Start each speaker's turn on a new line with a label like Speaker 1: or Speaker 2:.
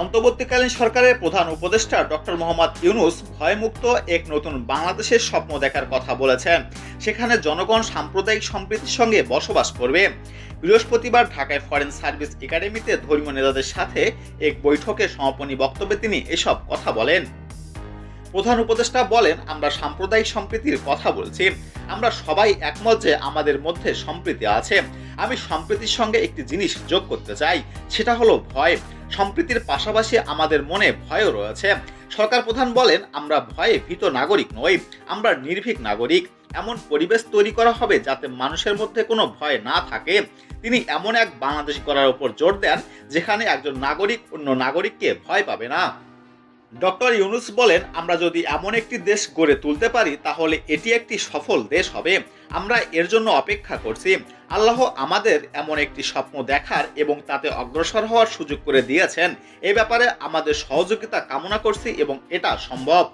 Speaker 1: অন্তর্বর্তীকালীন সরকারের প্রধান উপদেষ্টা ডক্টর মোহাম্মদ ইউনূস ভয়মুক্ত এক নতুন বাংলাদেশের স্বপ্ন দেখার কথা বলেছেন। সেখানে জনগণ সাম্প্রদায়িক সম্প্রীতির সঙ্গে বসবাস করবে। বৃহস্পতিবার ঢাকায় ফরেন সার্ভিস একাডেমিতে ধর্মীয় নেতাদের সাথে এক বৈঠকে সমাপনী বক্তব্যে তিনি এসব কথা বলেন। প্রধান উপদেষ্টা বলেন, আমরা সাম্প্রদায়িক সম্প্রীতির কথা বলছি। আমরা সবাই একমত যে আমাদের মধ্যে সম্প্রীতি আছে। আমি সম্প্রীতির সঙ্গে একটি জিনিস যোগ করতে চাই, সেটা হলো ভয়। সম্প্রীতির পাশাপাশি আমাদের মনে ভয়ও রয়েছে। সরকার প্রধান বলেন, আমরা ভয়ে ভীত নাগরিক নই, আমরা নির্ভীক নাগরিক। এমন পরিবেশ তৈরি করা হবে যাতে মানুষের মধ্যে কোনো ভয় না থাকে। তিনি এমন এক বাংলাদেশ গড়ার উপর জোর দেন যেখানে একজন নাগরিক অন্য নাগরিককে ভয় পাবে না। ডক্টর ইউনূস বলেন, আমরা যদি এমন একটি দেশ গড়ে তুলতে পারি তাহলে এটি একটি সফল দেশ হবে। আমরা এর জন্য অপেক্ষা করছি। আল্লাহ আমাদের এমন একটি স্বপ্ন দেখার এবং তাতে অগ্রসর হওয়ার সুযোগ করে দিয়েছেন। এ ব্যাপারে আমাদের সহযোগিতা কামনা করছি এবং এটা সম্ভব।